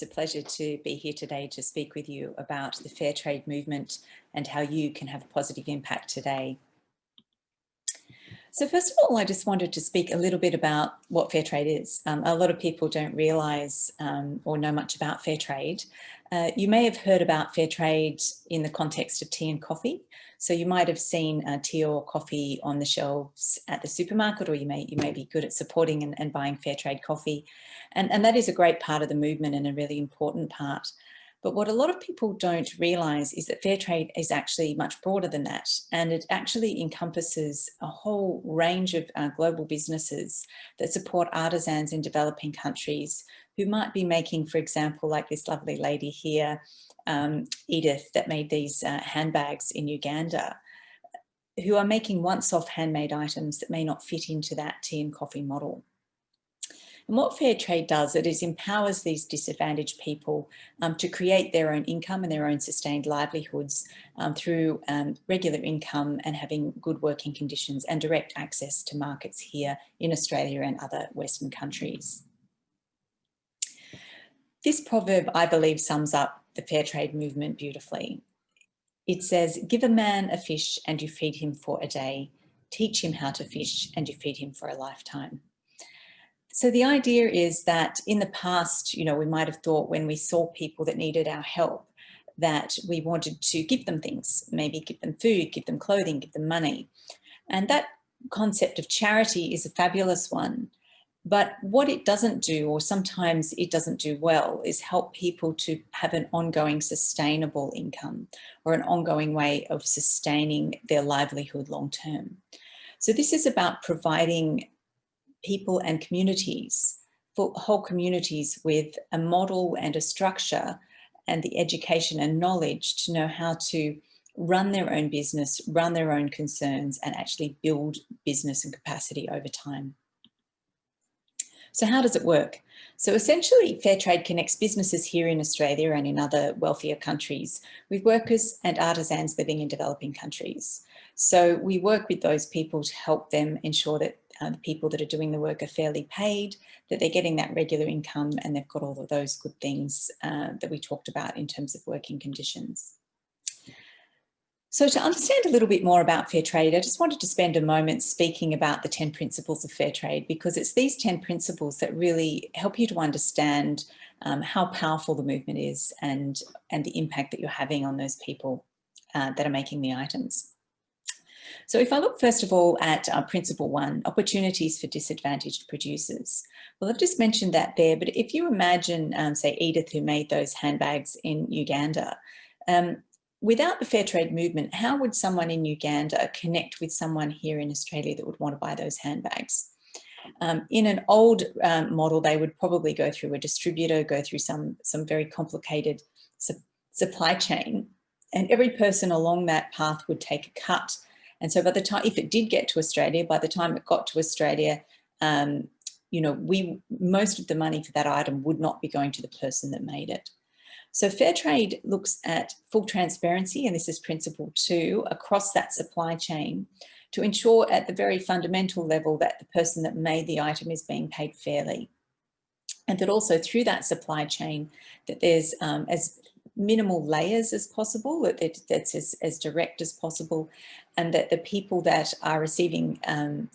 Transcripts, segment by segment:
It's a pleasure to be here today to speak with you about the fair trade movement and how you can have a positive impact today. So first of all, I just wanted to speak a little bit about what fair trade is. A lot of people don't realise or know much about fair trade. You may have heard about fair trade in the context of tea and coffee. So you might have seen tea or coffee on the shelves at the supermarket, or you may be good at supporting and buying fair trade coffee. And that is a great part of the movement and a really important part. But what a lot of people don't realise is that fair trade is actually much broader than that. And it actually encompasses a whole range of global businesses that support artisans in developing countries who might be making, for example, like this lovely lady here, Edith, that made these handbags in Uganda, who are making once-off handmade items that may not fit into that tea and coffee model. And what fair trade does, it is empowers these disadvantaged people to create their own income and their own sustained livelihoods through regular income and having good working conditions and direct access to markets here in Australia and other Western countries. This proverb, I believe, sums up the fair trade movement beautifully. It says, "Give a man a fish and you feed him for a day. Teach him how to fish and you feed him for a lifetime." So the idea is that in the past, we might have thought when we saw people that needed our help, that we wanted to give them things, maybe give them food, give them clothing, give them money. And that concept of charity is a fabulous one. But what it doesn't do, or sometimes it doesn't do well, is help people to have an ongoing sustainable income or an ongoing way of sustaining their livelihood long term. So this is about providing people and communities, for whole communities, with a model and a structure and the education and knowledge to know how to run their own business, run their own concerns, and actually build business and capacity over time. So how does it work? So essentially, fair trade connects businesses here in Australia and in other wealthier countries with workers and artisans living in developing countries. So we work with those people to help them ensure that the people that are doing the work are fairly paid, that they're getting that regular income, and they've got all of those good things that we talked about in terms of working conditions. So to understand a little bit more about fair trade, I just wanted to spend a moment speaking about the 10 principles of fair trade, because it's these 10 principles that really help you to understand how powerful the movement is and the impact that you're having on those people that are making the items. So if I look first of all at principle 1, opportunities for disadvantaged producers. Well, I've just mentioned that there, but if you imagine, say, Edith, who made those handbags in Uganda, without the fair trade movement, how would someone in Uganda connect with someone here in Australia that would want to buy those handbags? In an old model, they would probably go through a distributor, go through some very complicated supply chain, and every person along that path would take a cut. And so by the time, if it did get to Australia, by the time it got to Australia, most of the money for that item would not be going to the person that made it. So fair trade looks at full transparency, and this is principle 2, across that supply chain to ensure at the very fundamental level that the person that made the item is being paid fairly. And that also through that supply chain that there's as minimal layers as possible, that's as direct as possible, and that the people that are receiving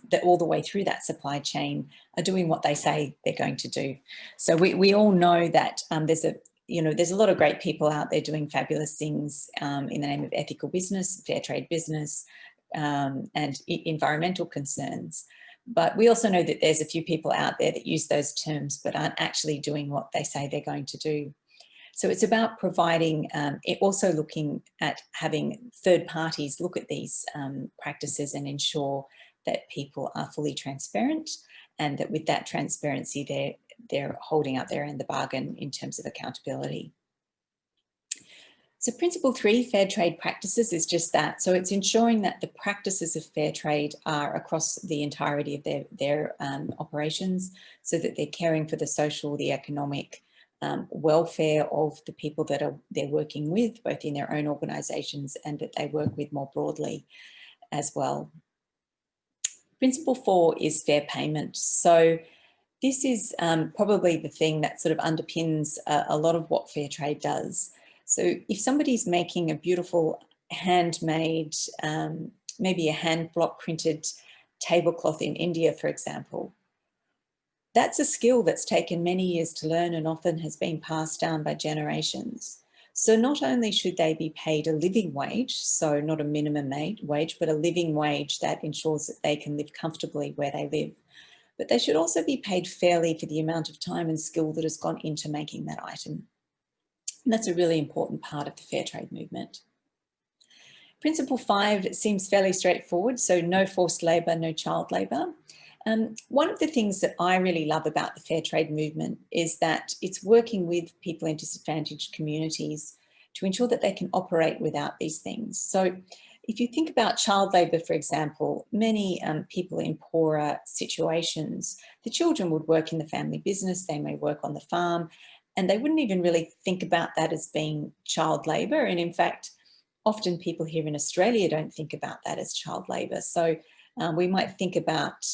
that all the way through that supply chain are doing what they say they're going to do. So we all know that there's a lot of great people out there doing fabulous things in the name of ethical business, fair trade business, and environmental concerns. But we also know that there's a few people out there that use those terms but aren't actually doing what they say they're going to do. So it's about providing, also looking at having third parties look at these practices and ensure that people are fully transparent, and that with that transparency they're holding out their end of the bargain in terms of accountability. So principle 3, fair trade practices, is just that. So it's ensuring that the practices of fair trade are across the entirety of their operations, so that they're caring for the social, the economic welfare of the people that they're working with, both in their own organisations and that they work with more broadly as well. Principle 4 is fair payment. So This is probably the thing that sort of underpins a lot of what fair trade does. So if somebody's making a beautiful handmade, maybe a hand block printed tablecloth in India, for example, that's a skill that's taken many years to learn and often has been passed down by generations. So not only should they be paid a living wage, so not a minimum wage, but a living wage that ensures that they can live comfortably where they live, but they should also be paid fairly for the amount of time and skill that has gone into making that item. And that's a really important part of the fair trade movement. Principle 5 seems fairly straightforward, so no forced labour, no child labour. One of the things that I really love about the fair trade movement is that it's working with people in disadvantaged communities to ensure that they can operate without these things. So if you think about child labour, for example, many people in poorer situations, the children would work in the family business, they may work on the farm, and they wouldn't even really think about that as being child labour. And in fact, often people here in Australia don't think about that as child labour. So we might think about,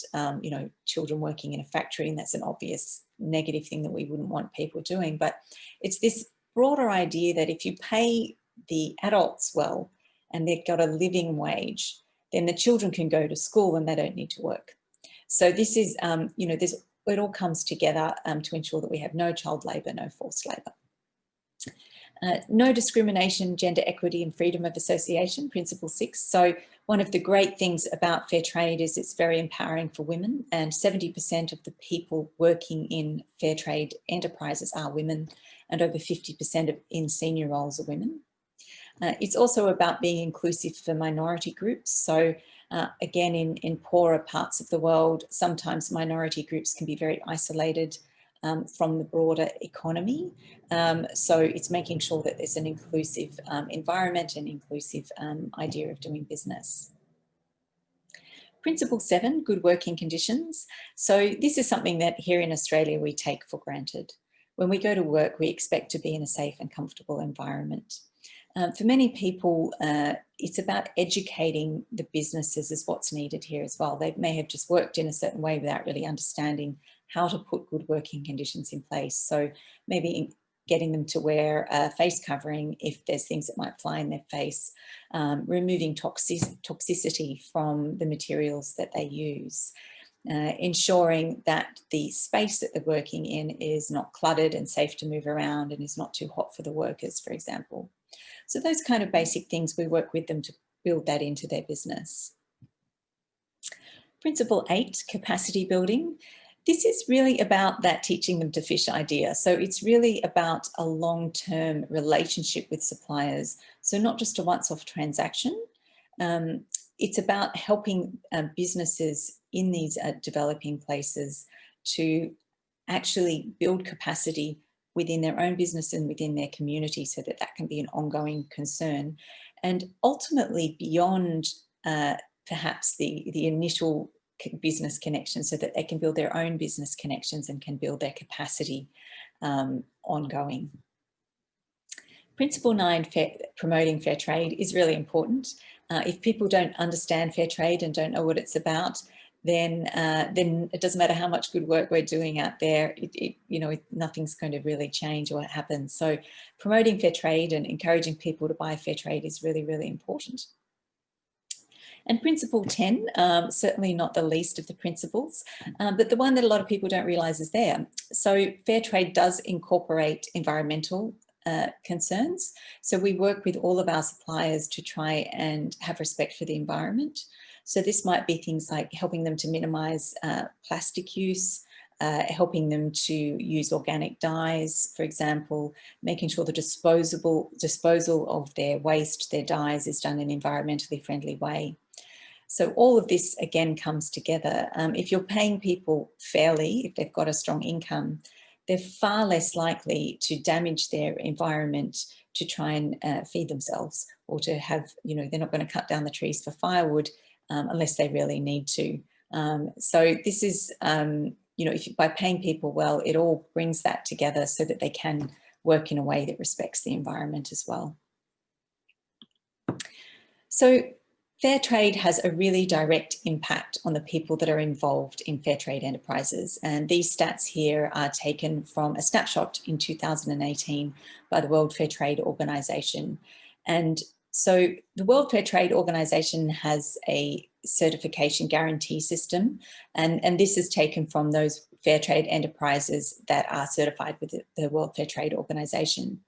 you know, children working in a factory, and that's an obvious negative thing that we wouldn't want people doing. But it's this broader idea that if you pay the adults well and they've got a living wage, then the children can go to school and they don't need to work. So this is, you know, it all comes together to ensure that we have no child labour, no forced labour. No discrimination, gender equity and freedom of association, Principle 6. So one of the great things about fair trade is it's very empowering for women, and 70% of the people working in fair trade enterprises are women, and over 50% in senior roles are women. It's also about being inclusive for minority groups. So again, in poorer parts of the world, sometimes minority groups can be very isolated from the broader economy. So it's making sure that there's an inclusive environment and inclusive idea of doing business. Principle 7, good working conditions. So this is something that here in Australia we take for granted. When we go to work, we expect to be in a safe and comfortable environment. For many people, it's about educating the businesses is what's needed here as well. They may have just worked in a certain way without really understanding how to put good working conditions in place. So maybe getting them to wear a face covering if there's things that might fly in their face, removing toxicity from the materials that they use, ensuring that the space that they're working in is not cluttered and safe to move around and is not too hot for the workers, for example. So those kind of basic things, we work with them to build that into their business. Principle 8, capacity building. This is really about that teaching them to fish idea. So it's really about a long-term relationship with suppliers. So not just a once-off transaction. It's about helping businesses in these developing places to actually build capacity within their own business and within their community, so that that can be an ongoing concern. And ultimately beyond perhaps the initial business connection, so that they can build their own business connections and can build their capacity ongoing. Principle 9, promoting fair trade, is really important. If people don't understand fair trade and don't know what it's about, then it doesn't matter how much good work we're doing out there, nothing's going to really change or happen. So promoting fair trade and encouraging people to buy fair trade is really, really important. And principle 10, certainly not the least of the principles, but the one that a lot of people don't realise is there. So fair trade does incorporate environmental concerns. So we work with all of our suppliers to try and have respect for the environment. So this might be things like helping them to minimise plastic use, helping them to use organic dyes, for example, making sure the disposal of their waste, their dyes, is done in an environmentally friendly way. So all of this again comes together. If you're paying people fairly, if they've got a strong income, they're far less likely to damage their environment to try and feed themselves, or to have, they're not going to cut down the trees for firewood unless they really need to. So this is, by paying people well, it all brings that together so that they can work in a way that respects the environment as well. So fair trade has a really direct impact on the people that are involved in fair trade enterprises. And these stats here are taken from a snapshot in 2018 by the World Fair Trade Organization. And so the World Fair Trade Organization has a certification guarantee system, and this is taken from those fair trade enterprises that are certified with the World Fair Trade Organization.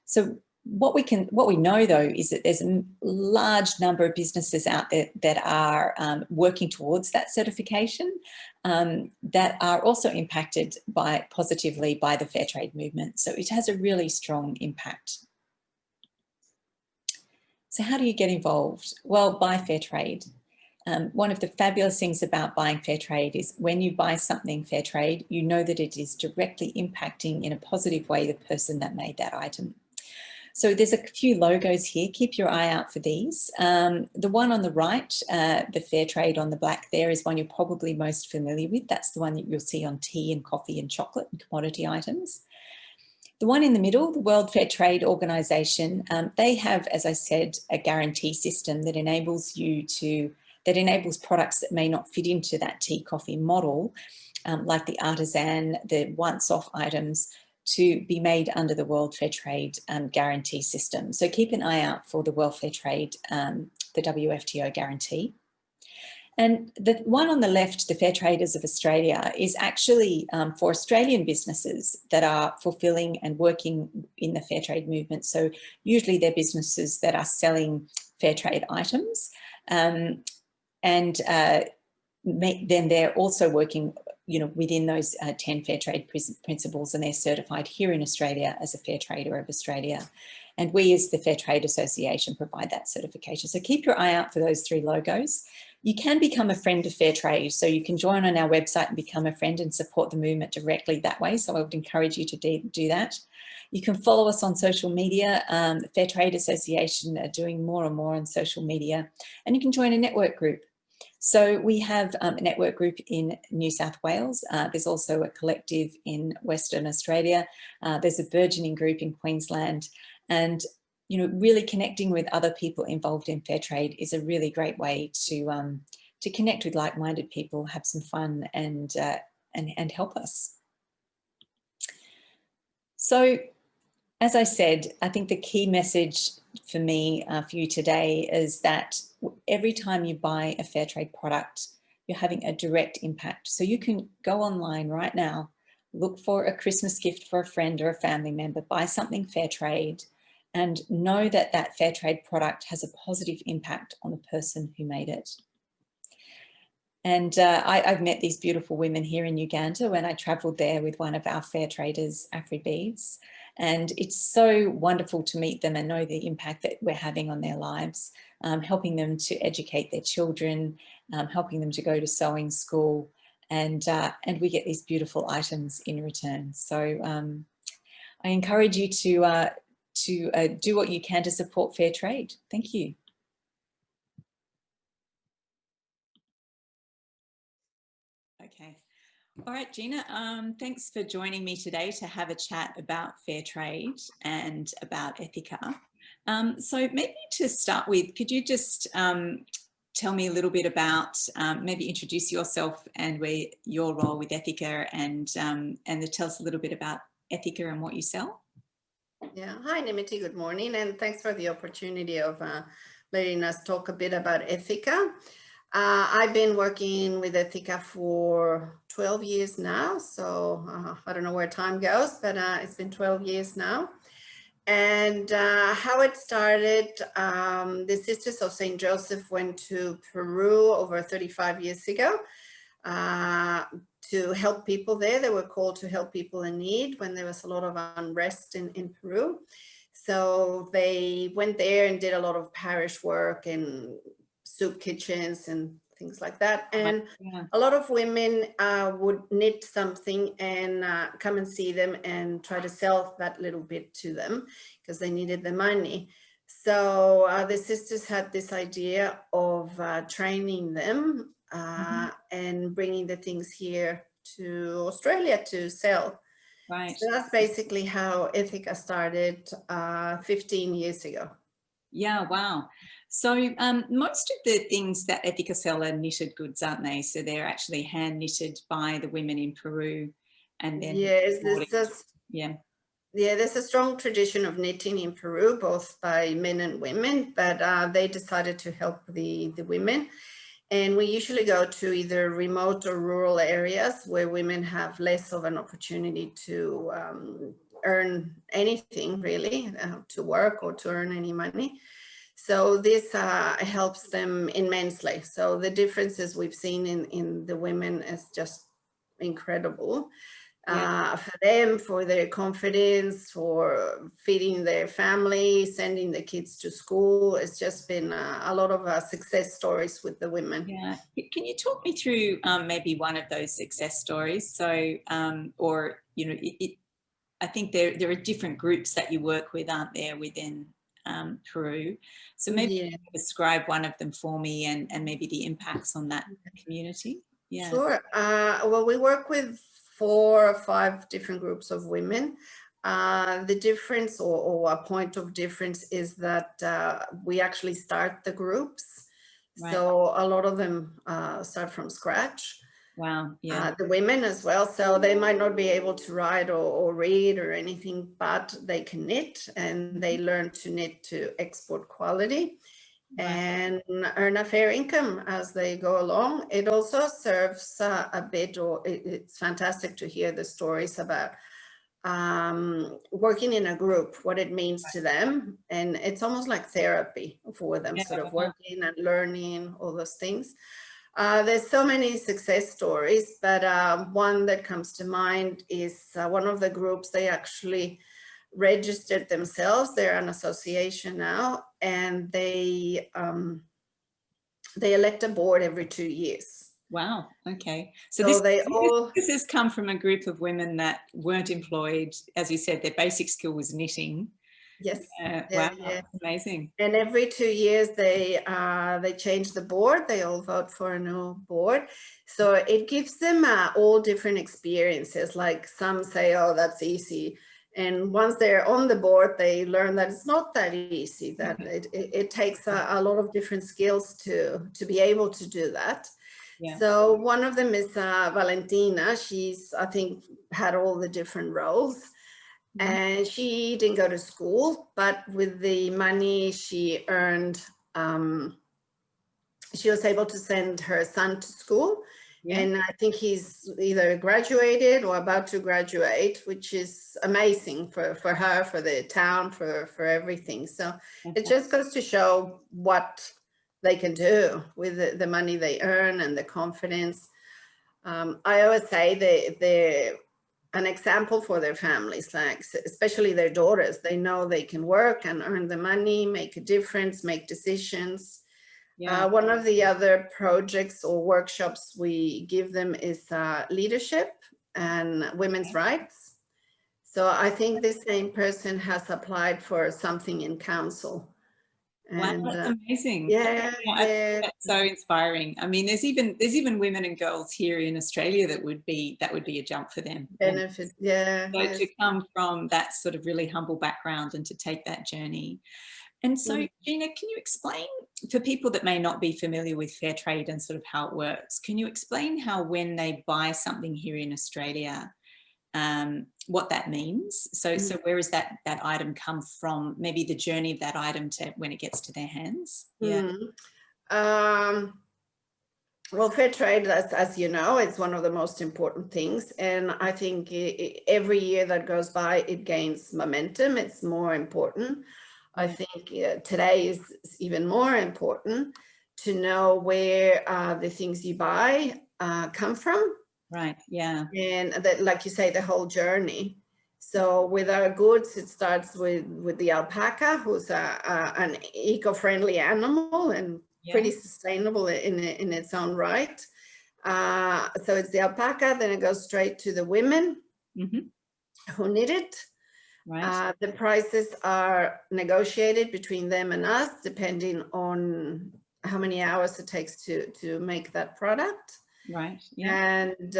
So what we know though is that there's a large number of businesses out there that are working towards that certification, that are also impacted positively by the fair trade movement. So it has a really strong impact. So how do you get involved? Well, buy fair trade. One of the fabulous things about buying fair trade is when you buy something fair trade, you know that it is directly impacting in a positive way the person that made that item. So there's a few logos here. Keep your eye out for these. The one on the right, the fair trade on the black there, is one you're probably most familiar with. That's the one that you'll see on tea and coffee and chocolate and commodity items. The one in the middle, the World Fair Trade Organization, they have, as I said, a guarantee system that enables products that may not fit into that tea coffee model, like the artisan, the once-off items, to be made under the World Fair Trade guarantee system. So keep an eye out for the World Fair Trade, the WFTO guarantee. And the one on the left, the Fair Traders of Australia, is actually for Australian businesses that are fulfilling and working in the fair trade movement. So usually they're businesses that are selling fair trade items, and then they're also working, you know, within those 10 fair trade principles, and they're certified here in Australia as a Fair Trader of Australia. And we as the Fair Trade Association provide that certification. So keep your eye out for those three logos. You can become a friend of Fair Trade. So you can join on our website and become a friend and support the movement directly that way. So I would encourage you to do that. You can follow us on social media. The Fair Trade Association are doing more and more on social media. And you can join a network group. So we have a network group in New South Wales. There's also a collective in Western Australia. There's a burgeoning group in Queensland. And, you know, really connecting with other people involved in fair trade is a really great way to connect with like-minded people, have some fun, and help us. So, as I said, I think the key message for me, for you today, is that every time you buy a fair trade product, you're having a direct impact. So you can go online right now, look for a Christmas gift for a friend or a family member, buy something fair trade, and know that that fair trade product has a positive impact on the person who made it. And I've met these beautiful women here in Uganda when I travelled there with one of our fair traders, Athere Beads. And it's so wonderful to meet them and know the impact that we're having on their lives, helping them to educate their children, helping them to go to sewing school, and we get these beautiful items in return. So I encourage you to do what you can to support fair trade. Thank you. Okay. All right, Gina, thanks for joining me today to have a chat about fair trade and about Ethica. So maybe to start with, could you just tell me a little bit about, maybe introduce yourself and your role with Ethica, and tell us a little bit about Ethica and what you sell? Yeah, hi Nimmity, good morning, and thanks for the opportunity of letting us talk a bit about Ethica. I've been working with Ethica for 12 years now, so I don't know where time goes, but it's been 12 years now. And how it started, the Sisters of St. Joseph went to Peru over 35 years ago to help people there. They were called to help people in need when there was a lot of unrest in Peru. So they went there and did a lot of parish work and soup kitchens and things like that. And a lot of women would knit something and come and see them and try to sell that little bit to them because they needed the money. So the sisters had this idea of training them and bringing the things here to Australia to sell. Right. So that's basically how Ethica started 15 years ago. Yeah, wow. So most of the things that Ethica sell are knitted goods, aren't they? So they're actually hand knitted by the women in Peru and then Yes, exported. Yeah. yeah, there's a strong tradition of knitting in Peru, both by men and women, but they decided to help the women. And we usually go to either remote or rural areas where women have less of an opportunity to earn anything really, to work or to earn any money. So this helps them immensely. So the differences we've seen in the women is just incredible. Yeah. For them, for their confidence, for feeding their family, sending the kids to school. It's just been a lot of success stories with the women. Yeah. Can you talk me through maybe one of those success stories? So, or, you know, I think there are different groups that you work with, aren't there, within Peru? So maybe Yeah, you can describe one of them for me and maybe the impacts on that community. Yeah. sure. Well, we work with 4 or 5 different groups of women. The difference or a point of difference is that we actually start the groups. Right. So a lot of them start from scratch. Wow. Yeah. The women as well. So they might not be able to write or read or anything, but they can knit and they learn to knit to export quality Right. and earn a fair income as they go along. It also serves a bit, or it's fantastic to hear the stories about working in a group, what it means to them. And it's almost like therapy for them, Yeah. sort of Wow. working and learning all those things. There's so many success stories, but one that comes to mind is one of the groups, they actually registered themselves. They're an association now, and they elect a board every 2 years. Wow. Okay. So So they all, this has come from a group of women that weren't employed. As you said, their basic skill was knitting. yes, Wow. yeah. Amazing. And every 2 years they change the board. They all vote for a new board. So it gives them all different experiences. Like some say, oh, that's easy. And once they're on the board, they learn that it's not that easy, that it takes a lot of different skills to be able to do that. Yeah. So one of them is Valentina. She's, I think, had all the different roles. And she didn't go to school, but with the money she earned, she was able to send her son to school. Yeah. And I think he's either graduated or about to graduate, which is amazing for her, for the town, for everything. So it just goes to show what they can do with the money they earn and the confidence. I always say they're an example for their families, like especially their daughters. They know they can work and earn the money, make a difference, make decisions. Yeah. One of the other projects or workshops we give them is leadership and women's rights. So I think this same person has applied for something in council. Wow, And that's amazing. yeah, Yeah, I think yeah, that's so inspiring. I mean, there's even women and girls here in Australia that would be a jump for them. benefit, yeah, So yes. to come from that sort of really humble background and to take that journey. And so, Gina, can you explain for people that may not be familiar with fair trade and sort of how it works? Can you explain how when they buy something here in Australia, what that means? So where does that item come from? Maybe the journey of that item to when it gets to their hands. Yeah. Well, fair trade, as you know, it's one of the most important things. And I think every year that goes by, it gains momentum. It's more important. I think today is even more important to know where the things you buy come from. Right. Yeah. And that, like you say, the whole journey. So with our goods, it starts with the alpaca, who's an eco-friendly animal and pretty sustainable in its own right. So it's the alpaca, then it goes straight to the women who knit it. Right. The prices are negotiated between them and us, depending on how many hours it takes to make that product. Right. Yeah. And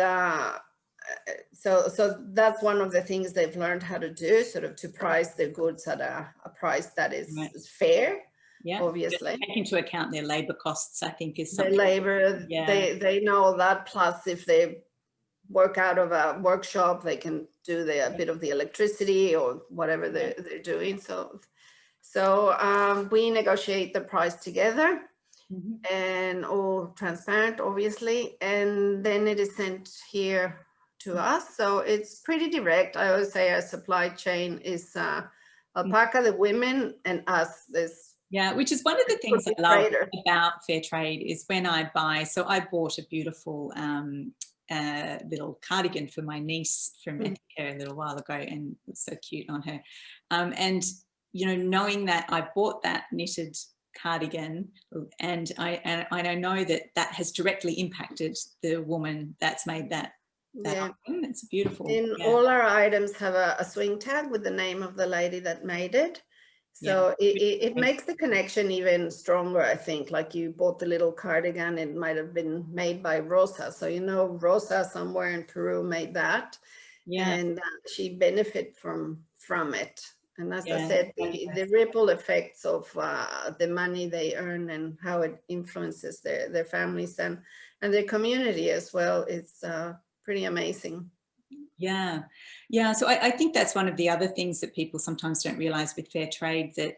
so that's one of the things they've learned how to do, sort of to price their goods at a price that is fair. Yeah. obviously. Take into account their labor costs, I think, is The something. labor, Yeah. they know that, plus if they work out of a workshop, they can do a bit of the electricity or whatever they're doing. So we negotiate the price together, and all transparent, obviously, and then it is sent here to us. So it's pretty direct. I always say our supply chain is alpaca, the women, and us. Yeah, which is one of the things I love about fair trade is when I buy. So I bought a beautiful little cardigan for my niece from Athere a little while ago, and it was so cute on her. And you know, knowing that I bought that knitted cardigan, and I know that has directly impacted the woman that's made that item. It's beautiful. And all our items have a swing tag with the name of the lady that made it. So it makes the connection even stronger, I think. Like, you bought the little cardigan, it might have been made by Rosa. So, you know, Rosa somewhere in Peru made that. And she benefit from it. And as I said, the ripple effects of the money they earn and how it influences their families and their community as well, it's pretty amazing. Yeah. So I think that's one of the other things that people sometimes don't realize with fair trade, that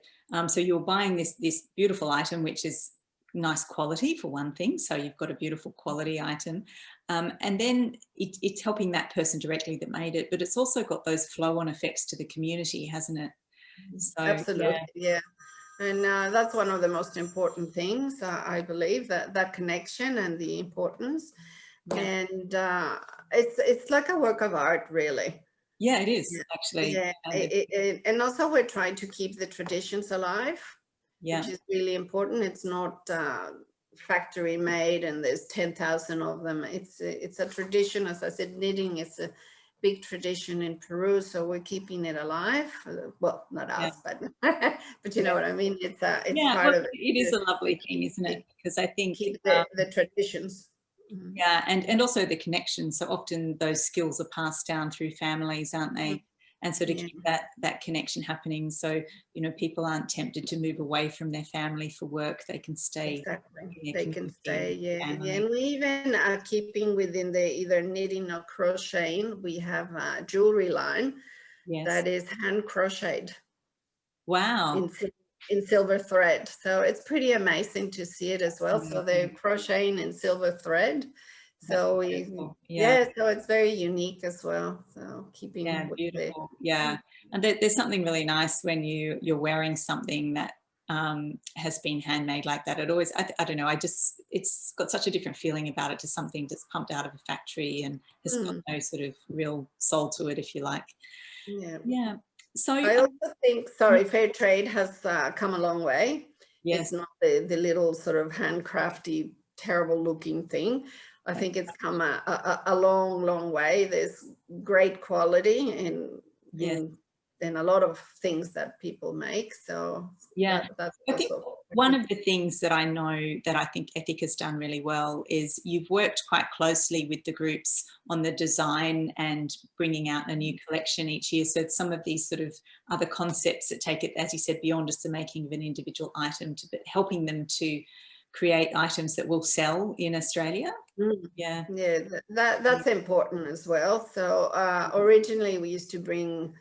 so you're buying this beautiful item, which is nice quality for one thing. So you've got a beautiful quality item, and then it's helping that person directly that made it, but it's also got those flow-on effects to the community, hasn't it? So, absolutely, yeah. And that's one of the most important things, I believe, that connection and the importance. And it's like a work of art, really. Yeah, it is, actually. And also we're trying to keep the traditions alive, which is really important. It's not factory made and there's 10,000 of them. It's a tradition. As I said, knitting is a big tradition in Peru, so we're keeping it alive. Well, not us, but you know what I mean. It's part of it. It is a lovely thing, isn't it? Because I think keep the traditions. Yeah, and also the connection. So often those skills are passed down through families, aren't they? And so to keep that connection happening, so you know, people aren't tempted to move away from their family for work. They can stay. Exactly. They can stay. And we even are keeping within the either knitting or crocheting. We have a jewelry line that is hand crocheted. Wow. In silver thread. So it's pretty amazing to see it as well. So they're crocheting in silver thread. So so it's very unique as well. So keeping beautiful. And there's something really nice when you're wearing something that has been handmade like that. It always, I don't know, it's got such a different feeling about it to something that's pumped out of a factory and has got no sort of real soul to it, if you like. So I also think, fair trade has come a long way. It's not the little sort of handcrafty, terrible looking thing. I think it's come a long, long way. There's great quality in a lot of things that people make. So that's I think one of the things that I know that I think Ethic has done really well is you've worked quite closely with the groups on the design and bringing out a new collection each year. So some of these sort of other concepts that take it, as you said, beyond just the making of an individual item, to helping them to create items that will sell in Australia. That's important as well. So originally we used to bring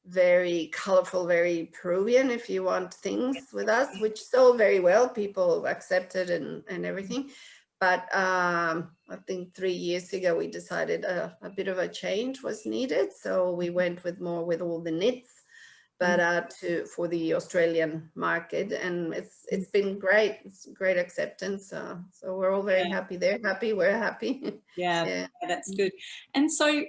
very colorful, very Peruvian, if you want, things with us, which sold very well. People accepted and everything. But I think 3 years ago, we decided a bit of a change was needed. So we went with more with all the knits, but for the Australian market. And it's been great. It's great acceptance. So we're all very happy. They're happy. We're happy. That's good. And so,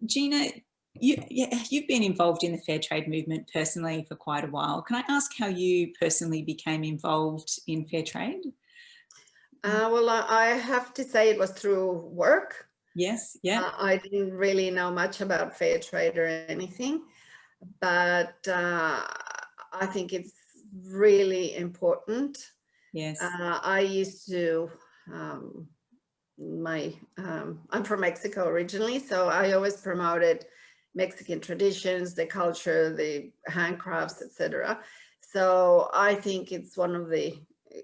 Gina, you've been involved in the fair trade movement personally for quite a while. Can I ask how you personally became involved in fair trade? Well, I have to say it was through work. I didn't really know much about fair trade or anything, but I think it's really important. I used to, I'm from Mexico originally, so I always promoted Mexican traditions, the culture, the handcrafts, etc. So I think it's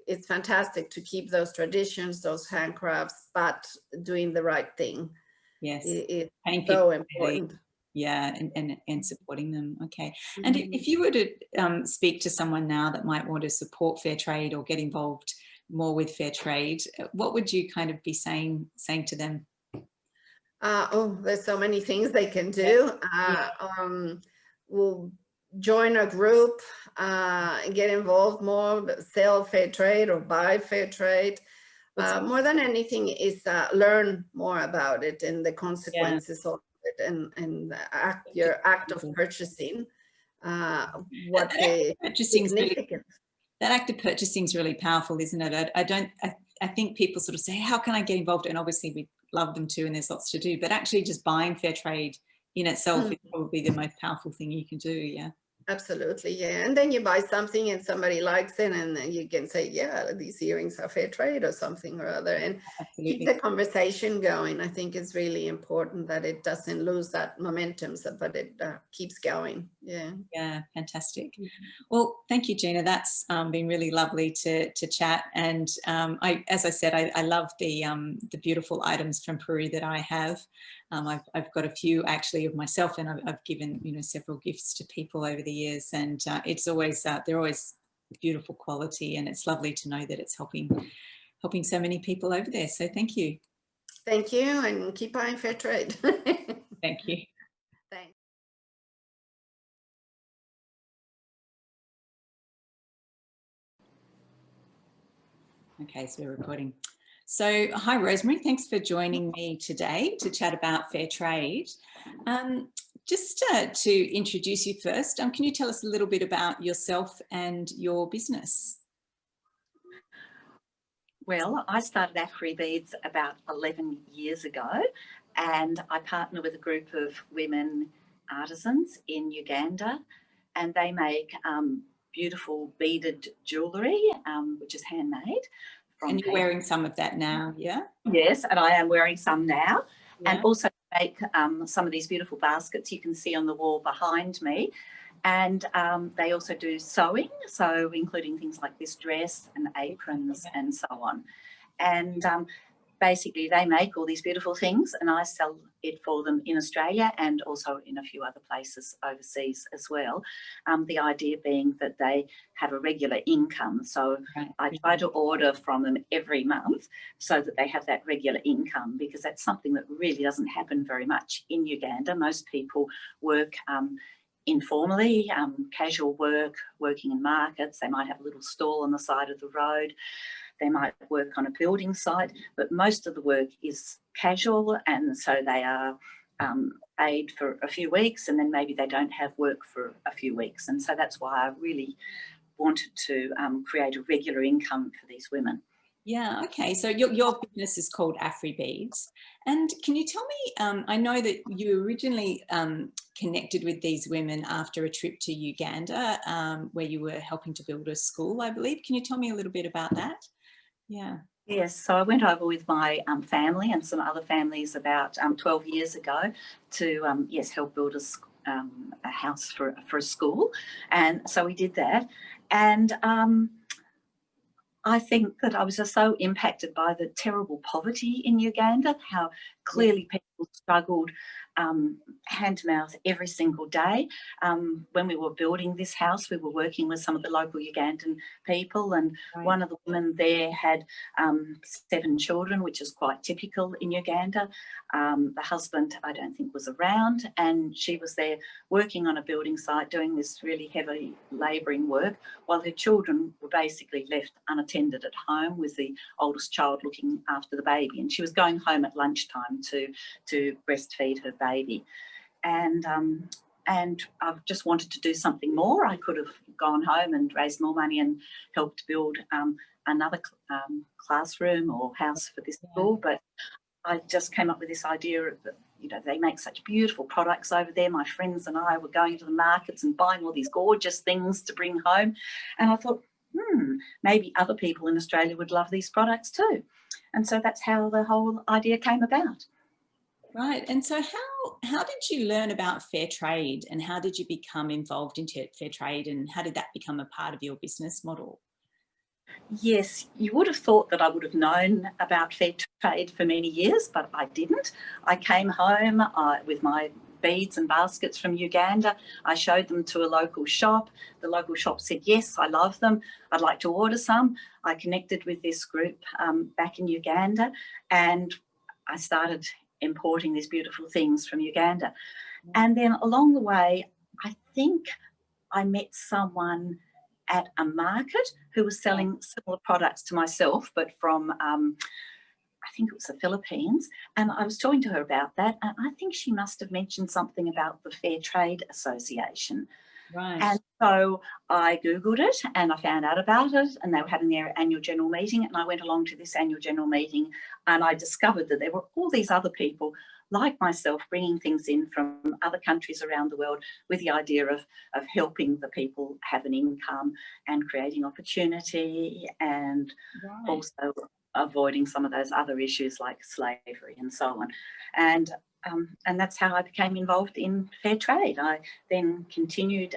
it's fantastic to keep those traditions, those handcrafts, but doing the right thing. Yes. It's Paying so people important. yeah, and supporting them. Okay. And if you were to speak to someone now that might want to support fair trade or get involved more with fair trade, what would you kind of be saying to them? Oh, there's so many things they can do. We'll join a group, get involved more, sell fair trade or buy fair trade. More than anything is learn more about it and the consequences of it, and your act of purchasing. What the significance. That act of purchasing is really powerful, isn't it? I think people sort of say, how can I get involved? And obviously we love them too, and there's lots to do, but actually just buying fair trade in itself is probably the most powerful thing you can do. Yeah. Absolutely, yeah. And then you buy something and somebody likes it, and you can say, yeah, these earrings are fair trade or something or other, and keep the conversation going. I think it's really important that it doesn't lose that momentum, but it keeps going. Yeah. Yeah, fantastic. Well, thank you, Gina. That's been really lovely to chat. And as I said, I love the beautiful items from Peru that I have. I've got a few actually of myself, and I've given several gifts to people over the years, and it's always they're always beautiful quality, and it's lovely to know that it's helping so many people over there. So thank you. Thank you, and keep buying fair trade. Thank you. Thanks. Okay, so we're recording. So, hi, Rosemary. Thanks for joining me today to chat about fair trade. Just to introduce you first, can you tell us a little bit about yourself and your business? Well, I started Athere Beads about 11 years ago, and I partner with a group of women artisans in Uganda, and they make beautiful beaded jewellery, which is handmade. And you're wearing some of that now, yeah? Yes, and I am wearing some now. Yeah. And also make some of these beautiful baskets you can see on the wall behind me. And they also do sewing, so including things like this dress and aprons and so on. And basically they make all these beautiful things, and I sell it for them in Australia and also in a few other places overseas as well. The idea being that they have a regular income. So I try to order from them every month so that they have that regular income, because that's something that really doesn't happen very much in Uganda. Most people work informally, casual work, working in markets. They might have a little stall on the side of the road. They might work on a building site, but most of the work is casual, and so they are paid for a few weeks, and then maybe they don't have work for a few weeks. And so that's why I really wanted to create a regular income for these women. Yeah, okay. So your business is called Athere Beads. And can you tell me, I know that you originally connected with these women after a trip to Uganda, where you were helping to build a school, I believe. Can you tell me a little bit about that? Yeah. Yes, so I went over with my family and some other families about 12 years ago to, help build a house for a school. And so we did that. And I think that I was just so impacted by the terrible poverty in Uganda, how clearly people struggled hand to mouth every single day. When we were building this house, we were working with some of the local Ugandan people, and one of the women there had 7 children, which is quite typical in Uganda. The husband, I don't think, was around, and she was there working on a building site doing this really heavy labouring work, while her children were basically left unattended at home, with the oldest child looking after the baby. And she was going home at lunchtime to breastfeed her baby. And I've just wanted to do something more. I could have gone home and raised more money and helped build another classroom or house for this school, but I just came up with this idea of, they make such beautiful products over there. My friends and I were going to the markets and buying all these gorgeous things to bring home. And I thought, maybe other people in Australia would love these products too. And so that's how the whole idea came about. Right. And so how did you learn about fair trade, and how did you become involved in fair trade, and how did that become a part of your business model? Yes, you would have thought that I would have known about fair trade for many years, but I didn't. I came home with my beads and baskets from Uganda. I showed them to a local shop. The local shop said, yes, I love them. I'd like to order some. I connected with this group back in Uganda, and I started importing these beautiful things from Uganda. And then along the way, I think I met someone at a market who was selling similar products to myself, but from I think it was the Philippines. And I was talking to her about that, and I think she must have mentioned something about the Fair Trade Association. Right. And so I Googled it and I found out about it, and they were having their annual general meeting, and I went along to this annual general meeting, and I discovered that there were all these other people like myself bringing things in from other countries around the world with the idea of helping the people have an income and creating opportunity, and Right. also avoiding some of those other issues like slavery and so on. And that's how I became involved in fair trade. I then continued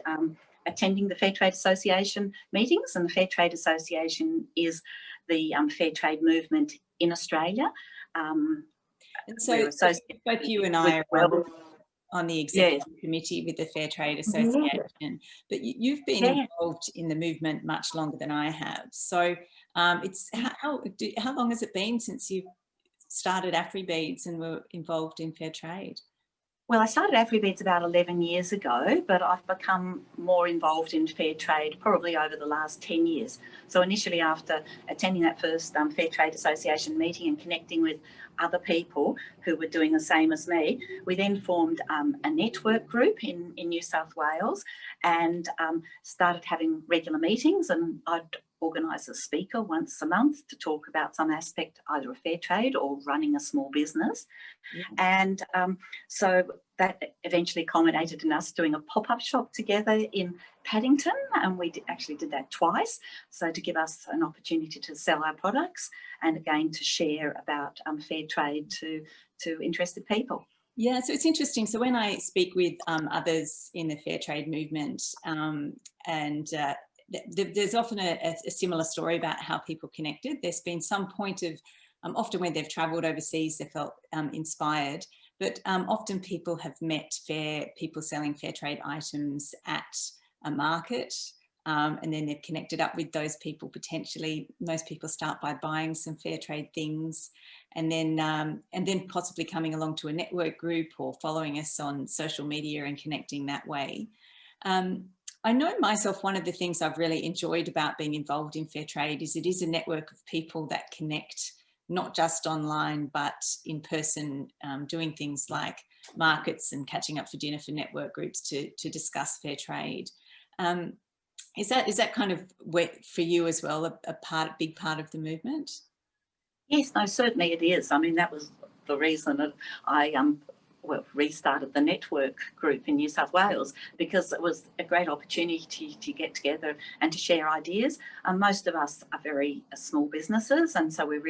attending the Fair Trade Association meetings, and the Fair Trade Association is the fair trade movement in Australia. And so both you and I are on the executive committee with the Fair Trade Association, but you've been involved in the movement much longer than I have. So it's how long has it been since you started Athere Beads and were involved in fair trade? Well, I started Athere Beads about 11 years ago, but I've become more involved in fair trade probably over the last 10 years. So initially, after attending that first Fair Trade Association meeting and connecting with other people who were doing the same as me, we then formed a network group in New South Wales, and started having regular meetings, and I'd organise a speaker once a month to talk about some aspect either of fair trade or running a small business. Yeah. And so that eventually culminated in us doing a pop-up shop together in Paddington, and we actually did that twice, so to give us an opportunity to sell our products and again to share about fair trade to interested people. Yeah, so it's interesting. So when I speak with others in the fair trade movement, there's often a similar story about how people connected. There's been some point of, often when they've travelled overseas, they felt inspired, but often people have met people selling fair trade items at a market, and then they've connected up with those people potentially. Most people start by buying some fair trade things, and then possibly coming along to a network group or following us on social media and connecting that way. I know myself, one of the things I've really enjoyed about being involved in fair trade is it is a network of people that connect, not just online, but in person, doing things like markets and catching up for dinner for network groups to discuss fair trade. Is that kind of for you as well, a big part of the movement? Yes, no, certainly it is. I mean, that was the reason that I restarted the network group in New South Wales, because it was a great opportunity to get together and to share ideas. Most of us are very small businesses, and so we're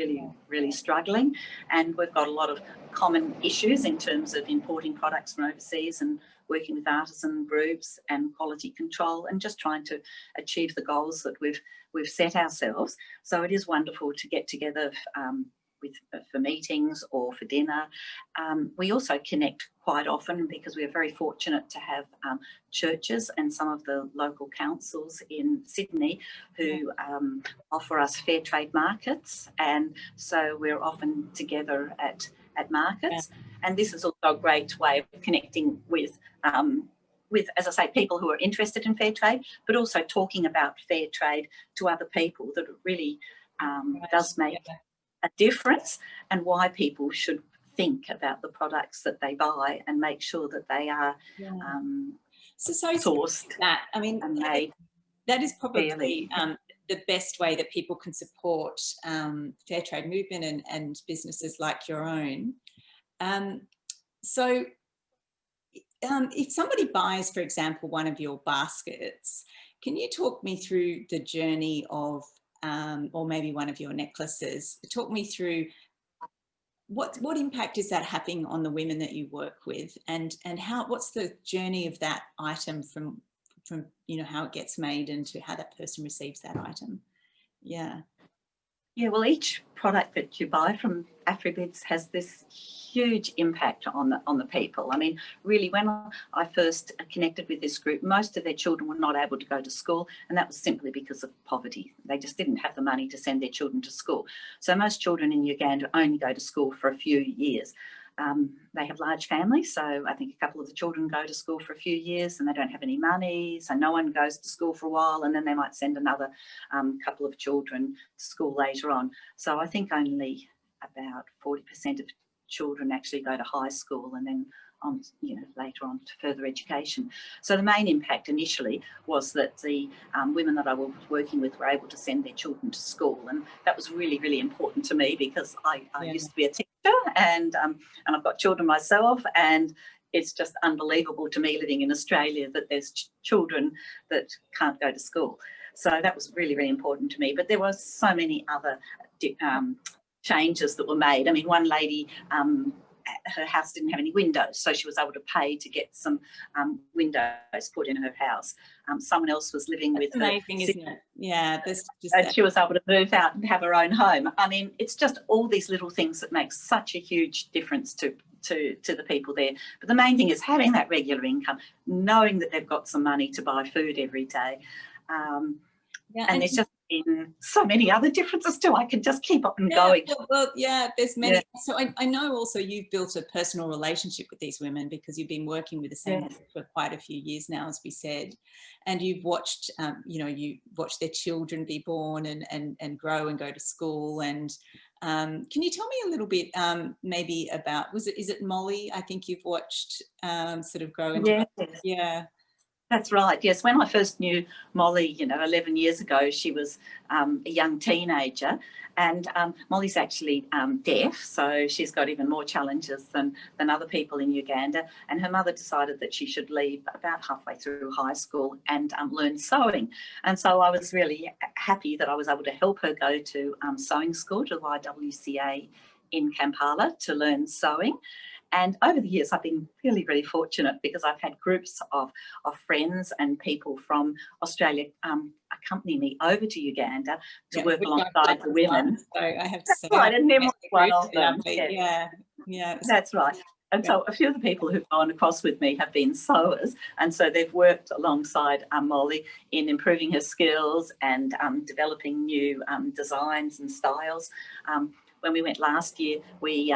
really struggling, and we've got a lot of common issues in terms of importing products from overseas and working with artisan groups and quality control, and just trying to achieve the goals that we've set ourselves. So it is wonderful to get together for meetings or for dinner. We also connect quite often because we are very fortunate to have churches and some of the local councils in Sydney who offer us fair trade markets, and so we're often together at markets. And this is also a great way of connecting with, as I say, people who are interested in fair trade, but also talking about fair trade to other people, that it really does make a difference, and why people should think about the products that they buy and make sure that they are sourced. I mean, that is probably the best way that people can support fair trade movement and businesses like your own. So if somebody buys, for example, one of your baskets, can you talk me through the journey of, or maybe one of your necklaces, talk me through what impact is that having on the women that you work with, and what's the journey of that item from you know, how it gets made and to how that person receives that item? Yeah. Yeah, well, each product that you buy from Athere Beads has this huge impact on the people. I mean, really, when I first connected with this group, most of their children were not able to go to school, and that was simply because of poverty. They just didn't have the money to send their children to school. So most children in Uganda only go to school for a few years. They have large families, so I think a couple of the children go to school for a few years and they don't have any money, so no one goes to school for a while, and then they might send another couple of children to school later on. So I think only about 40% of children actually go to high school and then on, you know, later on to further education. So the main impact initially was that the women that I was working with were able to send their children to school, and that was really, really important to me because I used to be a teacher, and I've got children myself, and it's just unbelievable to me living in Australia that there's children that can't go to school. So that was really, really important to me. But there were so many other changes that were made. I mean, one lady, her house didn't have any windows, so she was able to pay to get some windows put in her house. Someone else was living with amazing, her, isn't it? Yeah, that's just and she was able to move out and have her own home. I mean, it's just all these little things that make such a huge difference to the people there. But the main thing is having that regular income, knowing that they've got some money to buy food every day. yeah, and there's just been so many other differences too. I can just keep on going. Well, yeah, there's many. Yeah. So I know also you've built a personal relationship with these women because you've been working with the same Yes. for quite a few years now, as we said, and you've watched, you know, you watched their children be born and grow and go to school. And can you tell me a little bit maybe about, is it Molly? I think you've watched sort of grow into. Yes. Yeah. That's right. Yes, when I first knew Molly, you know, 11 years ago, she was a young teenager, and Molly's actually deaf, so she's got even more challenges than other people in Uganda. And her mother decided that she should leave about halfway through high school and learn sewing. And so I was really happy that I was able to help her go to sewing school, to the YWCA in Kampala, to learn sewing. And over the years, I've been really, really fortunate because I've had groups of friends and people from Australia accompany me over to Uganda to work alongside the women. So I have to say, right, and then one of them. Yeah, yeah. That's right. And so a few of the people who've gone across with me have been sewers, and so they've worked alongside Molly in improving her skills and developing new designs and styles. When we went last year, we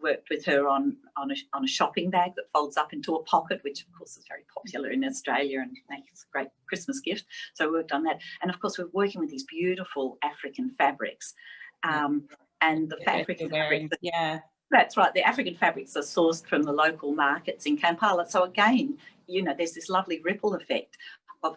worked with her on a shopping bag that folds up into a pocket, which of course is very popular in Australia and makes a great Christmas gift. So we worked on that. And of course, we're working with these beautiful African fabrics. And the African fabrics, yeah. That's right. The African fabrics are sourced from the local markets in Kampala. So again, you know, there's this lovely ripple effect of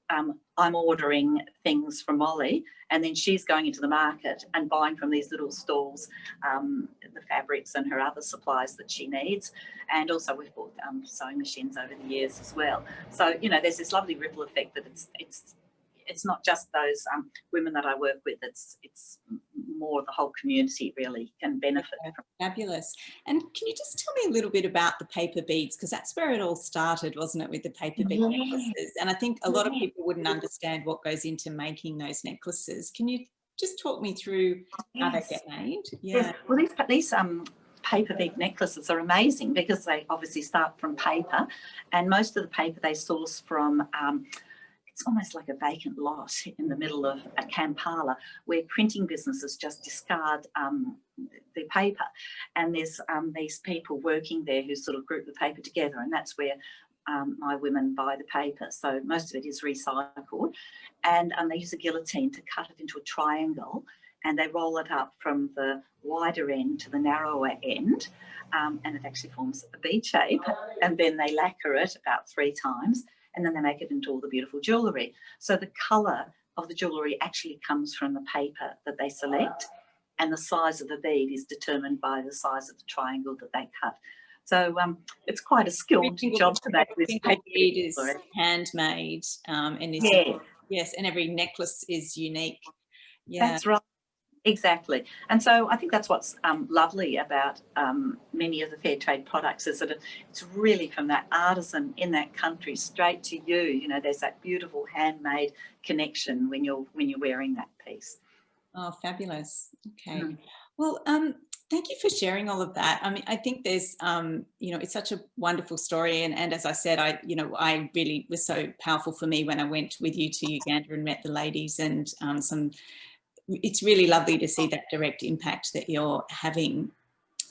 I'm ordering things from Molly, and then she's going into the market and buying from these little stalls the fabrics and her other supplies that she needs. And also we've bought sewing machines over the years as well. So, you know, there's this lovely ripple effect that it's not just those women that I work with, it's more the whole community really can benefit from. Fabulous. And can you just tell me a little bit about the paper beads, because that's where it all started, wasn't it, with the paper bead necklaces? And I think a lot of people wouldn't understand what goes into making those necklaces. Can you just talk me through how they get made? Yeah. Well, these paper bead necklaces are amazing because they obviously start from paper, and most of the paper they source from it's almost like a vacant lot in the middle of a Kampala where printing businesses just discard the paper. And there's these people working there who sort of group the paper together, and that's where my women buy the paper. So most of it is recycled, and they use a guillotine to cut it into a triangle, and they roll it up from the wider end to the narrower end, and it actually forms a bead shape, and then they lacquer it about 3 times, and then they make it into all the beautiful jewellery. So the colour of the jewellery actually comes from the paper that they select, and the size of the bead is determined by the size of the triangle that they cut. So it's quite a skilled job to make this paper bead is handmade, and is, yes, and every necklace is unique. Yeah, that's right. Exactly. And so I think that's what's lovely about many of the fair trade products, is that it's really from that artisan in that country straight to you. You know, there's that beautiful handmade connection when you're wearing that piece. Oh, fabulous. Okay. Well, thank you for sharing all of that. I mean, I think there's, you know, it's such a wonderful story. And as I said, I really was so powerful for me when I went with you to Uganda and met the ladies, and it's really lovely to see that direct impact that you're having,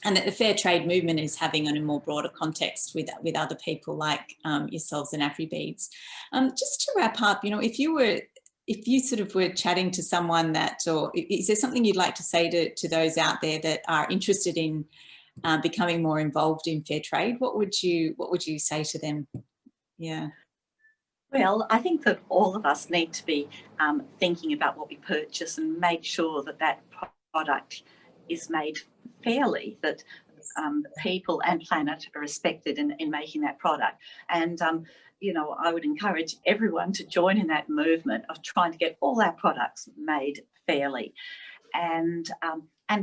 and that the fair trade movement is having on a more broader context with other people like yourselves and Athere Beads. Just to wrap up, you know, if you sort of were chatting to someone that, or is there something you'd like to say to those out there that are interested in becoming more involved in fair trade? What would you say to them? Yeah. Well, I think that all of us need to be thinking about what we purchase and make sure that that product is made fairly, that people and planet are respected in making that product. And, you know, I would encourage everyone to join in that movement of trying to get all our products made fairly. And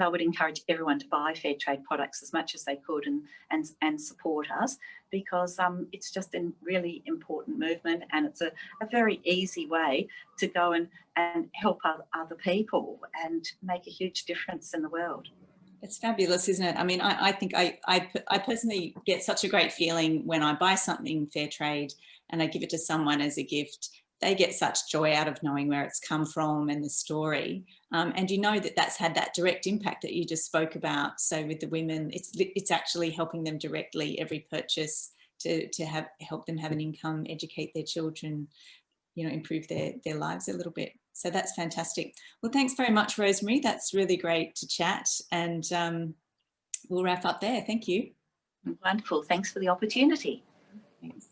I would encourage everyone to buy fair trade products as much as they could and support us, because it's just a really important movement, and it's a very easy way to go and help other people and make a huge difference in the world. It's fabulous, isn't it? I mean, I think I personally get such a great feeling when I buy something fair trade and I give it to someone as a gift. They get such joy out of knowing where it's come from and the story. And you know that that's had that direct impact that you just spoke about. So with the women, it's actually helping them directly every purchase to help them have an income, educate their children, you know, improve their lives a little bit. So that's fantastic. Well, thanks very much, Rosemary. That's really great to chat, and we'll wrap up there. Thank you. Wonderful. Thanks for the opportunity. Thanks.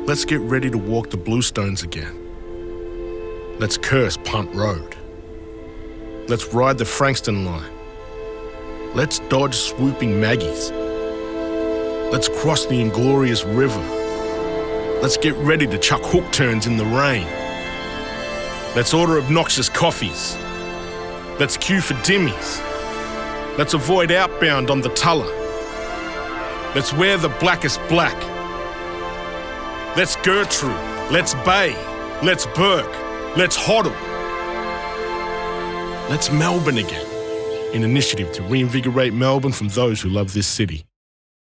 Let's get ready to walk the Bluestones again. Let's curse Punt Road. Let's ride the Frankston line. Let's dodge swooping Maggies. Let's cross the Inglorious River. Let's get ready to chuck hook turns in the rain. Let's order obnoxious coffees. Let's queue for dimmies. Let's avoid outbound on the Tulla. Let's wear the blackest black. Let's Gertrude. Let's Bay. Let's Burke. Let's Hoddle. Let's Melbourne again. An initiative to reinvigorate Melbourne from those who love this city.